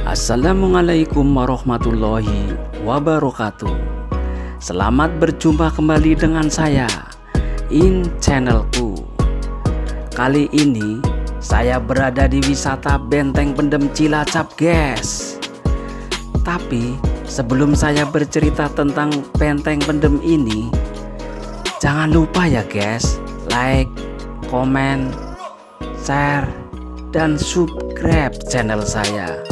Assalamualaikum warahmatullahi wabarakatuh. Selamat berjumpa kembali dengan saya in channelku. Kali ini saya berada di wisata Benteng Pendem Cilacap, guys. Tapi sebelum saya bercerita tentang Benteng Pendem ini, jangan lupa ya guys, like, komen, share, dan subscribe channel saya,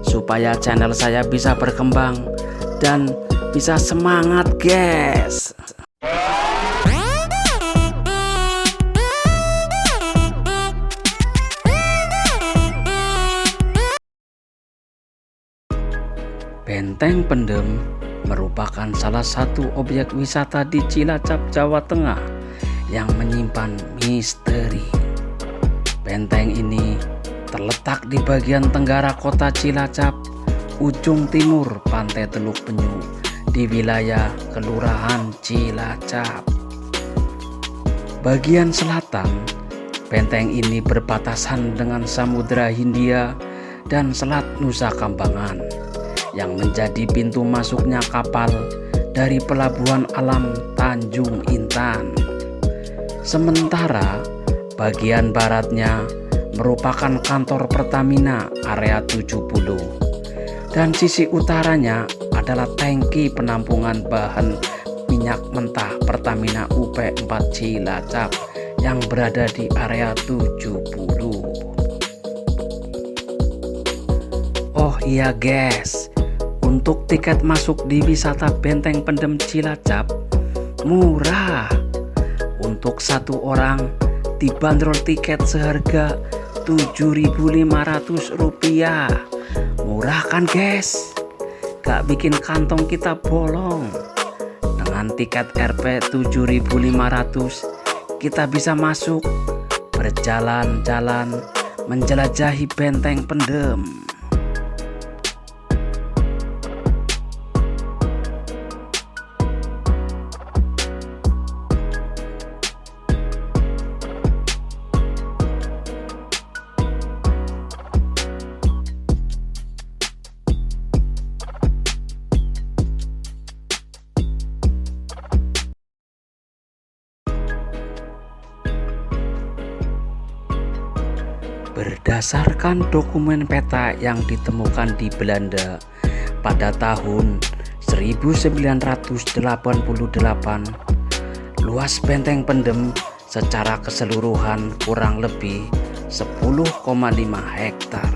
supaya channel saya bisa berkembang dan bisa semangat, guys. Benteng Pendem merupakan salah satu objek wisata di Cilacap, Jawa Tengah yang menyimpan misteri. Benteng ini terletak di bagian tenggara kota Cilacap, ujung timur Pantai Teluk Penyu di wilayah Kelurahan Cilacap. Bagian selatan, benteng ini berbatasan dengan Samudra Hindia dan Selat Nusa Kambangan yang menjadi pintu masuknya kapal dari Pelabuhan Alam Tanjung Intan. Sementara bagian baratnya merupakan kantor Pertamina Area 70 dan sisi utaranya adalah tangki penampungan bahan minyak mentah Pertamina UP4 Cilacap yang berada di Area 70. Oh iya guys, untuk tiket masuk di wisata Benteng Pendem Cilacap murah. Untuk satu orang dibanderol tiket seharga Rp7.500. Murah kan guys? Gak bikin kantong kita bolong. Dengan tiket Rp 7.500 kita bisa masuk, berjalan-jalan, menjelajahi Benteng Pendem. Berdasarkan dokumen peta yang ditemukan di Belanda pada tahun 1988, luas Benteng Pendem secara keseluruhan kurang lebih 10,5 hektar.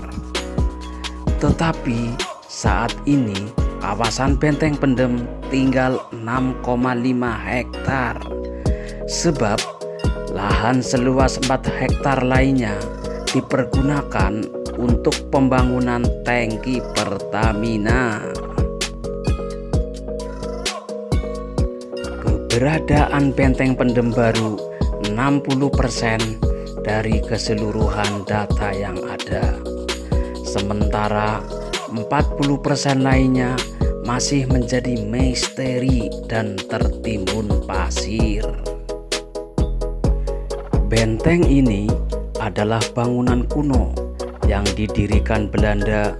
Tetapi saat ini kawasan Benteng Pendem tinggal 6,5 hektar, sebab lahan seluas 4 hektar lainnya dipergunakan untuk pembangunan tangki Pertamina. Keberadaan Benteng Pendem baru 60% dari keseluruhan data yang ada. Sementara 40% lainnya masih menjadi misteri dan tertimbun pasir. Benteng ini adalah bangunan kuno yang didirikan Belanda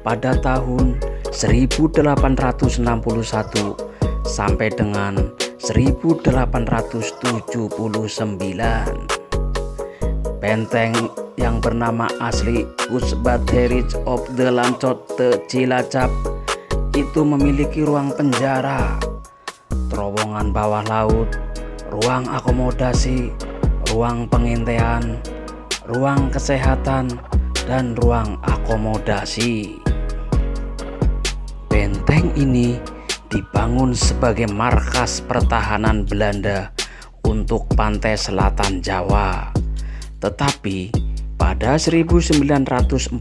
pada tahun 1861 sampai dengan 1879. Benteng yang bernama asli Usbad Heritage of the Lancote Cilacap itu memiliki ruang penjara, terowongan bawah laut, ruang akomodasi, ruang pengintaian, ruang kesehatan, dan ruang akomodasi. Benteng ini dibangun sebagai markas pertahanan Belanda untuk pantai selatan Jawa. Tetapi pada 1942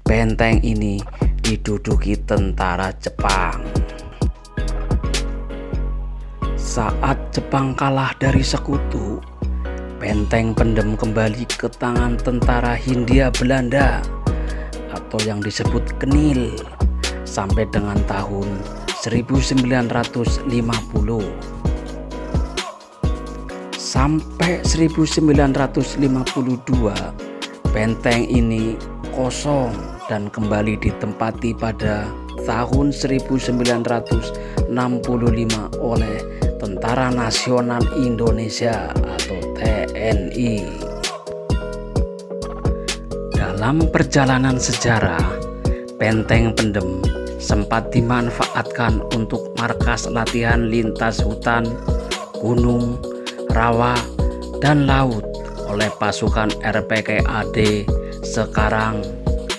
benteng ini diduduki tentara Jepang. Saat Jepang kalah dari sekutu, Benteng Pendem kembali ke tangan tentara Hindia Belanda atau yang disebut KNIL sampai dengan tahun 1950. Sampai 1952 benteng ini kosong dan kembali ditempati pada tahun 1965 oleh Tentara Nasional Indonesia atau TNI. Dalam perjalanan sejarah, Benteng Pendem sempat dimanfaatkan untuk markas latihan lintas hutan, gunung, rawa, dan laut oleh pasukan RPKAD sekarang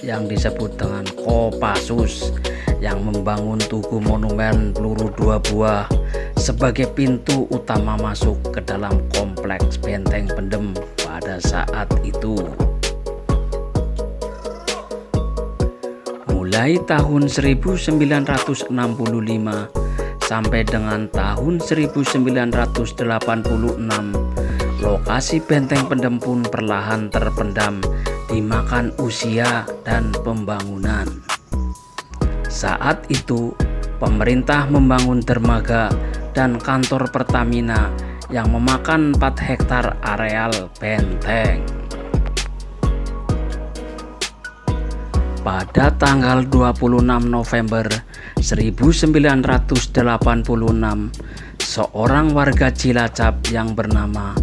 yang disebut dengan Kopassus, yang membangun tugu monumen peluru 2 buah sebagai pintu utama masuk ke dalam kompleks Benteng Pendem pada saat itu. Mulai tahun 1965 sampai dengan tahun 1986, lokasi Benteng Pendem pun perlahan terpendam dimakan usia dan pembangunan. Saat itu, pemerintah membangun dermaga dan kantor Pertamina yang memakan 4 hektar areal benteng. Pada tanggal 26 November 1986, seorang warga Cilacap yang bernama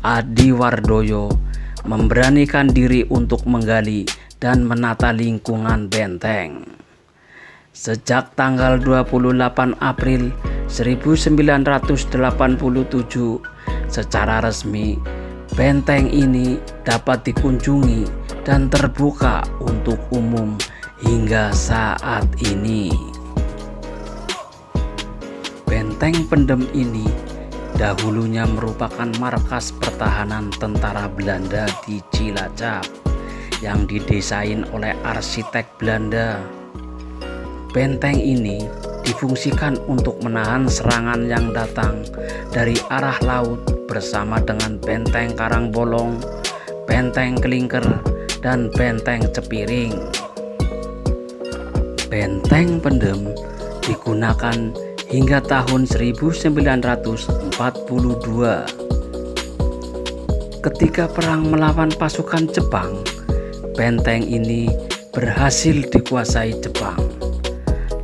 Adi Wardoyo memberanikan diri untuk menggali dan menata lingkungan benteng. Sejak tanggal 28 April 1987, secara resmi benteng ini dapat dikunjungi dan terbuka untuk umum hingga saat ini. Benteng Pendem ini dahulunya merupakan markas pertahanan tentara Belanda di Cilacap yang didesain oleh arsitek Belanda. Benteng ini difungsikan untuk menahan serangan yang datang dari arah laut bersama dengan Benteng Karangbolong, Benteng Kelingker, dan Benteng Cepiring. Benteng Pendem digunakan hingga tahun 1942. Ketika perang melawan pasukan Jepang, benteng ini berhasil dikuasai Jepang.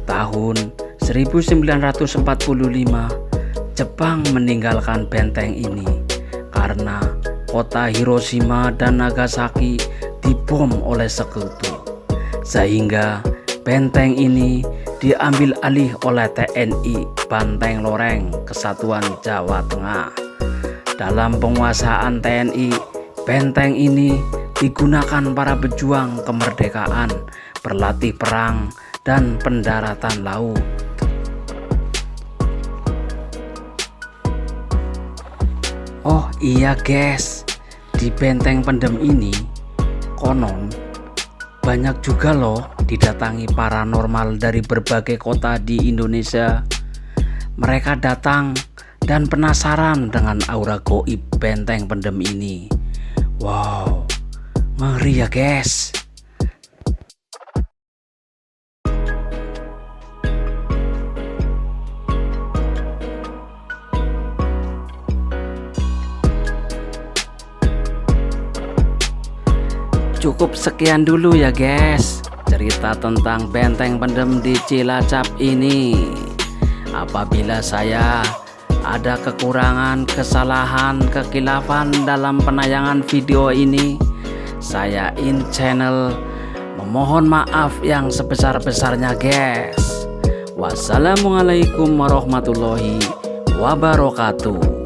Tahun 1945, Jepang meninggalkan benteng ini karena kota Hiroshima dan Nagasaki dibom oleh sekutu, sehingga benteng ini diambil alih oleh TNI Banteng Loreng Kesatuan Jawa Tengah. Dalam penguasaan TNI, benteng ini digunakan para pejuang kemerdekaan, berlatih perang, dan pendaratan laut. Oh iya guys, di Benteng Pendem ini konon banyak juga loh didatangi paranormal dari berbagai kota di Indonesia. Mereka datang dan penasaran dengan aura goib Benteng Pendem ini. Wow, ngeri ya guys. Cukup sekian dulu ya guys, cerita tentang Benteng Pendem di Cilacap ini. Apabila saya ada kekurangan, kesalahan, kekilafan dalam penayangan video ini, saya channel memohon maaf yang sebesar-besarnya guys. Wassalamualaikum warahmatullahi wabarakatuh.